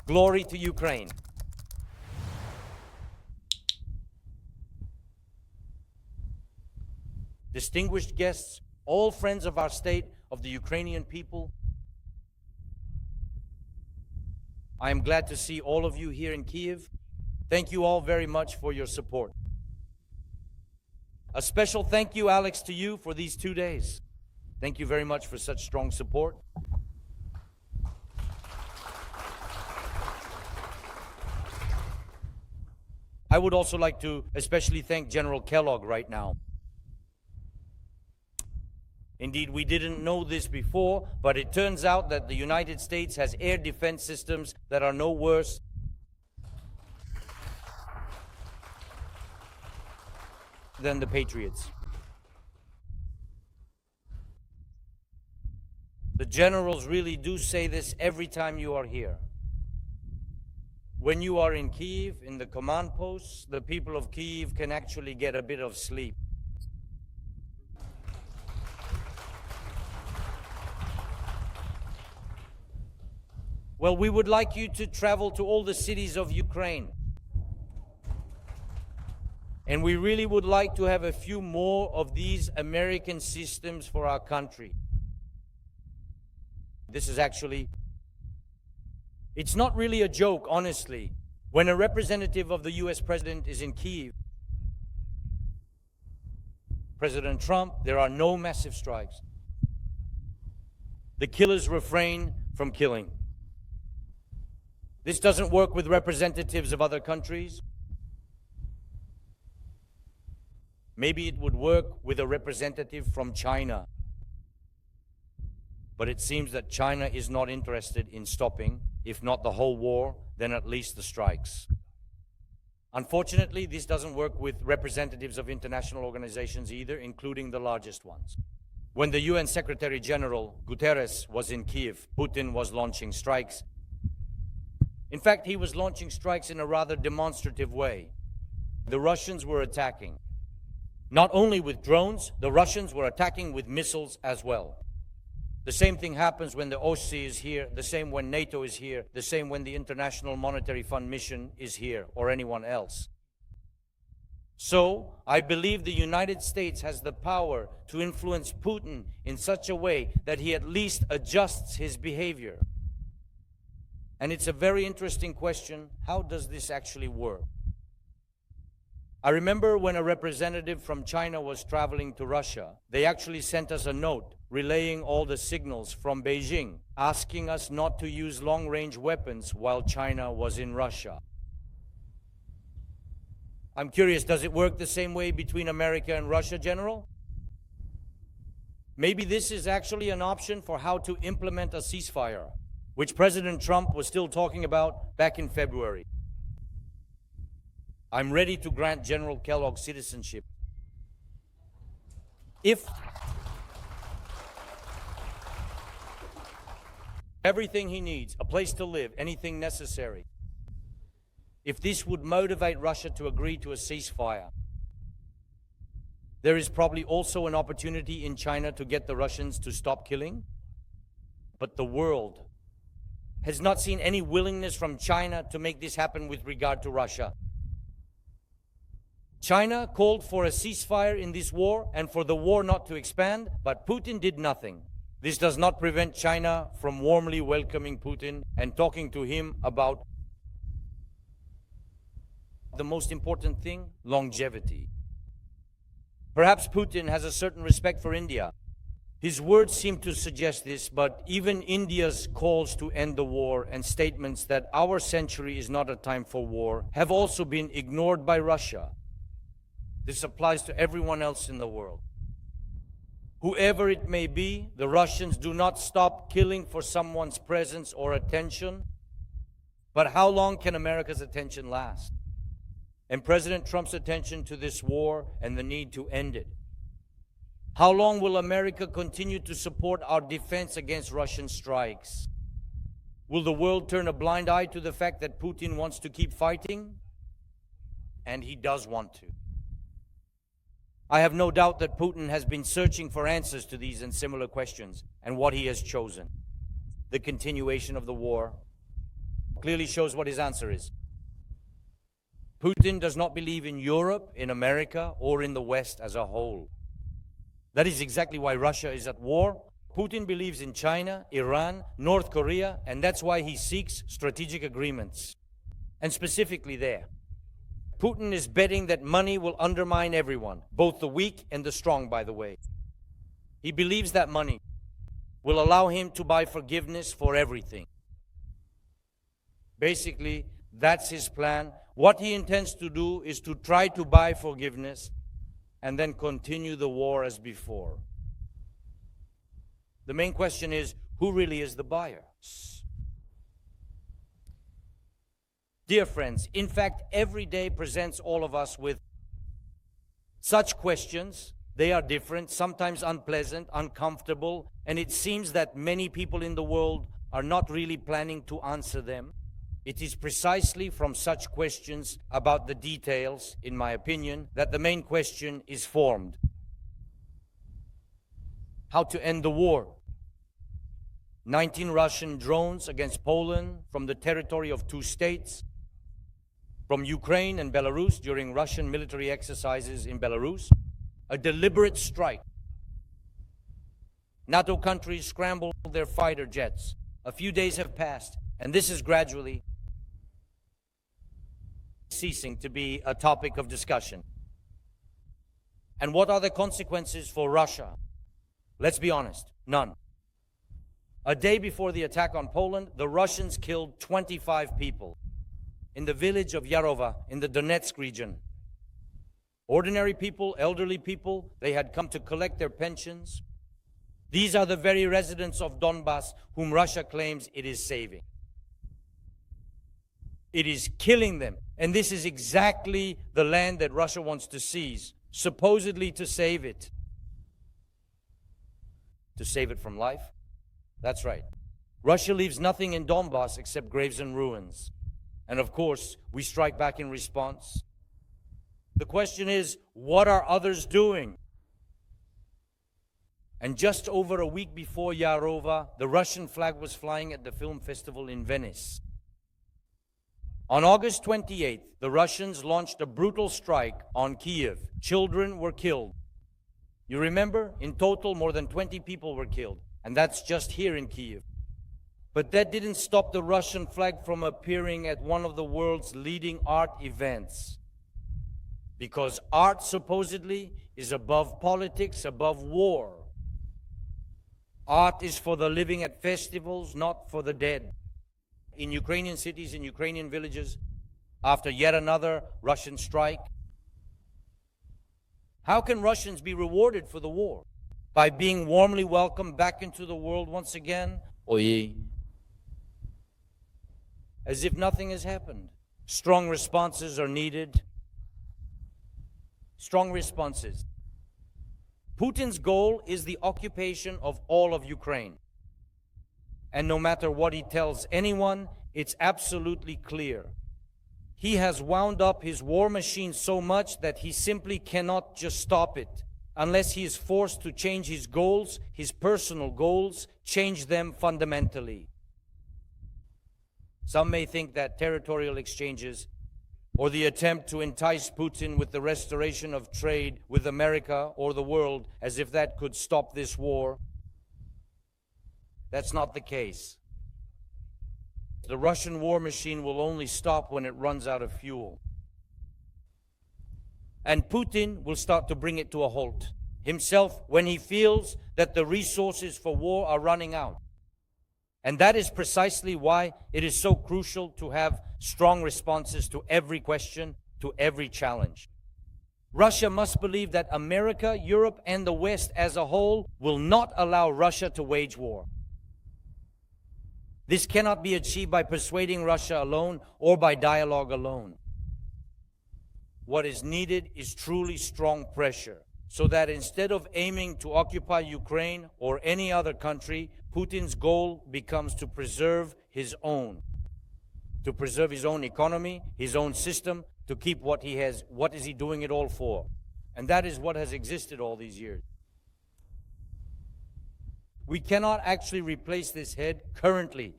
Glory to Ukraine. Distinguished guests, all friends of our state, of the Ukrainian people, I am glad to see all of you here in Kyiv. Thank you all very much for your support. A special thank you, Alex, to you for these 2 days. Thank you very much for such strong support. I would also like to especially thank General Kellogg right now. Indeed, we didn't know this before, but it turns out that the United States has air defense systems that are no worse than the Patriots. The generals really do say this every time you are here. When you are in Kyiv, in the command posts, the people of Kyiv can actually get a bit of sleep. Well, we would like you to travel to all the cities of Ukraine. And we really would like to have a few more of these American systems for our country. This is actually, it's not really a joke, honestly. When a representative of the US president is in Kyiv, President Trump, there are no massive strikes. The killers refrain from killing. This doesn't work with representatives of other countries. Maybe it would work with a representative from China. But it seems that China is not interested in stopping, if not the whole war, then at least the strikes. Unfortunately, this doesn't work with representatives of international organizations either, including the largest ones. When the UN Secretary General Guterres was in Kyiv, Putin was launching strikes. In fact, he was launching strikes in a rather demonstrative way. The Russians were attacking. Not only with drones, the Russians were attacking with missiles as well. The same thing happens when the OSCE is here, the same when NATO is here, the same when the International Monetary Fund mission is here, or anyone else. So, I believe the United States has the power to influence Putin in such a way that he at least adjusts his behavior. And it's a very interesting question, how does this actually work? I remember when a representative from China was traveling to Russia, they actually sent us a note relaying all the signals from Beijing, asking us not to use long-range weapons while China was in Russia. I'm curious, does it work the same way between America and Russia, General? Maybe this is actually an option for how to implement a ceasefire, which President Trump was still talking about back in February. I'm ready to grant General Kellogg citizenship. If everything he needs, a place to live, anything necessary, if this would motivate Russia to agree to a ceasefire, there is probably also an opportunity in China to get the Russians to stop killing. But the world has not seen any willingness from China to make this happen with regard to Russia. China called for a ceasefire in this war and for the war not to expand, but Putin did nothing. This does not prevent China from warmly welcoming Putin and talking to him about the most important thing, longevity. Perhaps Putin has a certain respect for India. His words seem to suggest this, but even India's calls to end the war and statements that our century is not a time for war have also been ignored by Russia. This applies to everyone else in the world. Whoever it may be, the Russians do not stop killing for someone's presence or attention. But how long can America's attention last? And President Trump's attention to this war and the need to end it? How long will America continue to support our defense against Russian strikes? Will the world turn a blind eye to the fact that Putin wants to keep fighting? And he does want to. I have no doubt that Putin has been searching for answers to these and similar questions, and what he has chosen: the continuation of the war, clearly shows what his answer is. Putin does not believe in Europe, in America, or in the West as a whole. That is exactly why Russia is at war. Putin believes in China, Iran, North Korea, and that's why he seeks strategic agreements. And specifically there. Putin is betting that money will undermine everyone, both the weak and the strong, by the way. He believes that money will allow him to buy forgiveness for everything. Basically, that's his plan. What he intends to do is to try to buy forgiveness and then continue the war as before. The main question is, who really is the buyer? Dear friends, in fact, every day presents all of us with such questions. They are different, sometimes unpleasant, uncomfortable, and it seems that many people in the world are not really planning to answer them. It is precisely from such questions about the details, in my opinion, that the main question is formed. How to end the war? 19 Russian drones against Poland from the territory of 2 states, from Ukraine and Belarus during Russian military exercises in Belarus, a deliberate strike. NATO countries scrambled their fighter jets. A few days have passed, and this is gradually ceasing to be a topic of discussion. And what are the consequences for Russia? Let's be honest, none. A day before the attack on Poland, the Russians killed 25 people in the village of Yarova in the Donetsk region. Ordinary people, elderly people, they had come to collect their pensions. These are the very residents of Donbass whom Russia claims it is saving. It is killing them. And this is exactly the land that Russia wants to seize, supposedly to save it. To save it from life? That's right. Russia leaves nothing in Donbass except graves and ruins. And of course, we strike back in response. The question is, what are others doing? And just over a week before Yarova, the Russian flag was flying at the film festival in Venice. On August 28th, the Russians launched a brutal strike on Kyiv. Children were killed. You remember? In total, more than 20 people were killed. And that's just here in Kyiv. But that didn't stop the Russian flag from appearing at one of the world's leading art events. Because art, supposedly, is above politics, above war. Art is for the living at festivals, not for the dead. In Ukrainian cities, in Ukrainian villages, after yet another Russian strike, how can Russians be rewarded for the war? By being warmly welcomed back into the world once again? As if nothing has happened. Strong responses are needed. Strong responses. Putin's goal is the occupation of all of Ukraine. And no matter what he tells anyone, it's absolutely clear. He has wound up his war machine so much that he simply cannot just stop it, unless he is forced to change his goals, his personal goals, change them fundamentally. Some may think that territorial exchanges or the attempt to entice Putin with the restoration of trade with America or the world, as if that could stop this war. That's not the case. The Russian war machine will only stop when it runs out of fuel. And Putin will start to bring it to a halt himself when he feels that the resources for war are running out. And that is precisely why it is so crucial to have strong responses to every question, to every challenge. Russia must believe that America, Europe, and the West as a whole will not allow Russia to wage war. This cannot be achieved by persuading Russia alone or by dialogue alone. What is needed is truly strong pressure, so that instead of aiming to occupy Ukraine or any other country, Putin's goal becomes to preserve his own economy, his own system, to keep what he has. What is he doing it all for? And that is what has existed all these years. We cannot actually replace this head currently.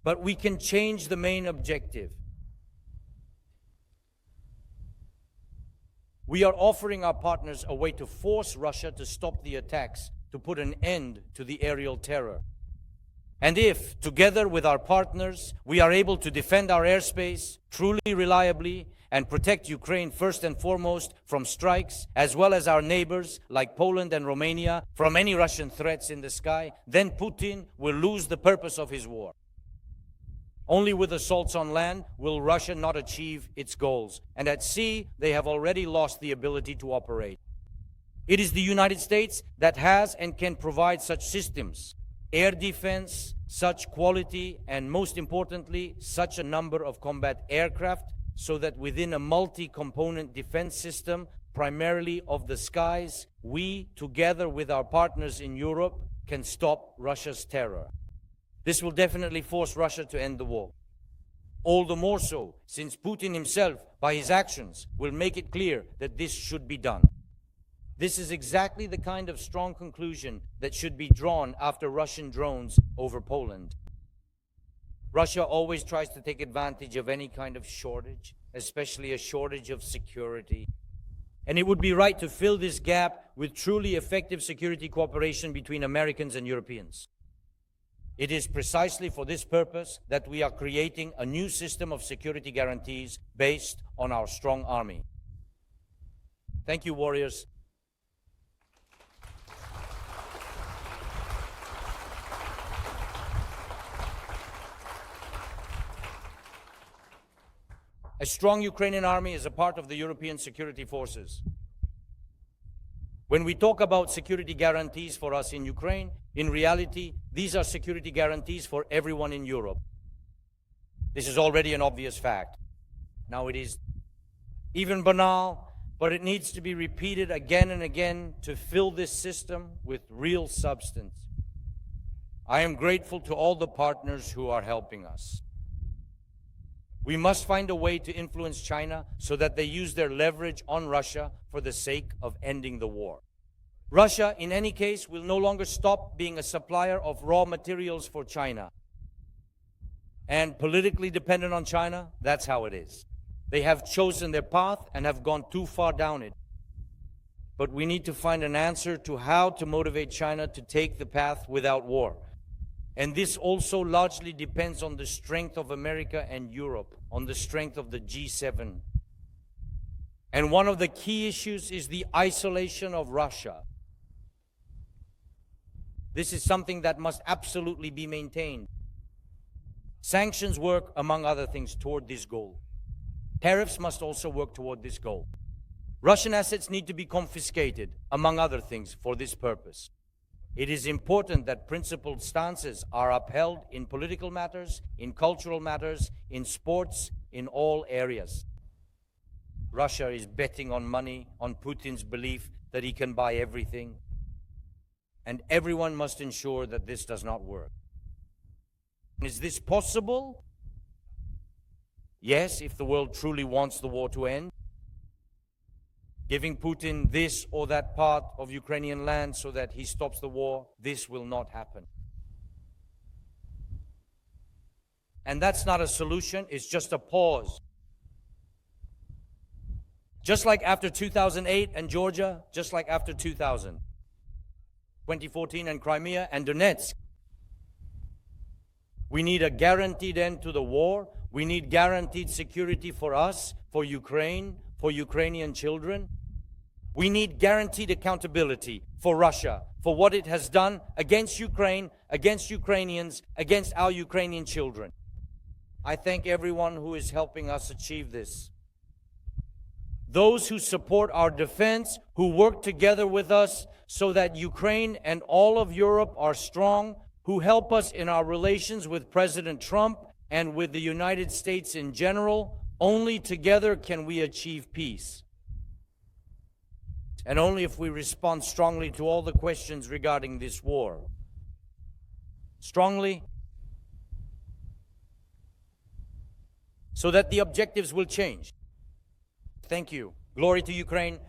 But we can change the main objective. We are offering our partners a way to force Russia to stop the attacks, to put an end to the aerial terror. And if, together with our partners, we are able to defend our airspace truly reliably and protect Ukraine first and foremost from strikes, as well as our neighbors like Poland and Romania from any Russian threats in the sky, then Putin will lose the purpose of his war. Only with assaults on land will Russia not achieve its goals. And at sea, they have already lost the ability to operate. It is the United States that has and can provide such systems, air defense, such quality, and most importantly, such a number of combat aircraft, so that within a multi-component defense system, primarily of the skies, we, together with our partners in Europe, can stop Russia's terror. This will definitely force Russia to end the war. All the more so, since Putin himself, by his actions, will make it clear that this should be done. This is exactly the kind of strong conclusion that should be drawn after Russian drones over Poland. Russia always tries to take advantage of any kind of shortage, especially a shortage of security. And it would be right to fill this gap with truly effective security cooperation between Americans and Europeans. It is precisely for this purpose that we are creating a new system of security guarantees based on our strong army. Thank you, warriors. A strong Ukrainian army is a part of the European security forces. When we talk about security guarantees for us in Ukraine, in reality, these are security guarantees for everyone in Europe. This is already an obvious fact. Now it is even banal, but it needs to be repeated again and again to fill this system with real substance. I am grateful to all the partners who are helping us. We must find a way to influence China so that they use their leverage on Russia for the sake of ending the war. Russia, in any case, will no longer stop being a supplier of raw materials for China. And politically dependent on China, that's how it is. They have chosen their path and have gone too far down it. But we need to find an answer to how to motivate China to take the path without war. And this also largely depends on the strength of America and Europe, on the strength of the G7. And one of the key issues is the isolation of Russia. This is something that must absolutely be maintained. Sanctions work, among other things, toward this goal. Tariffs must also work toward this goal. Russian assets need to be confiscated, among other things, for this purpose. It is important that principled stances are upheld in political matters, in cultural matters, in sports, in all areas. Russia is betting on money, on Putin's belief that he can buy everything. And everyone must ensure that this does not work. Is this possible? Yes, if the world truly wants the war to end. Giving Putin this or that part of Ukrainian land so that he stops the war, this will not happen. And that's not a solution, it's just a pause. Just like after 2008 and Georgia, just like after 2000, 2014 and Crimea and Donetsk. We need a guaranteed end to the war. We need guaranteed security for us, for Ukraine, for Ukrainian children. We need guaranteed accountability for Russia, for what it has done against Ukraine, against Ukrainians, against our Ukrainian children. I thank everyone who is helping us achieve this. Those who support our defense, who work together with us so that Ukraine and all of Europe are strong, who help us in our relations with President Trump and with the United States in general. Only together can we achieve peace. And only if we respond strongly to all the questions regarding this war. Strongly, so that the objectives will change. Thank you. Glory to Ukraine.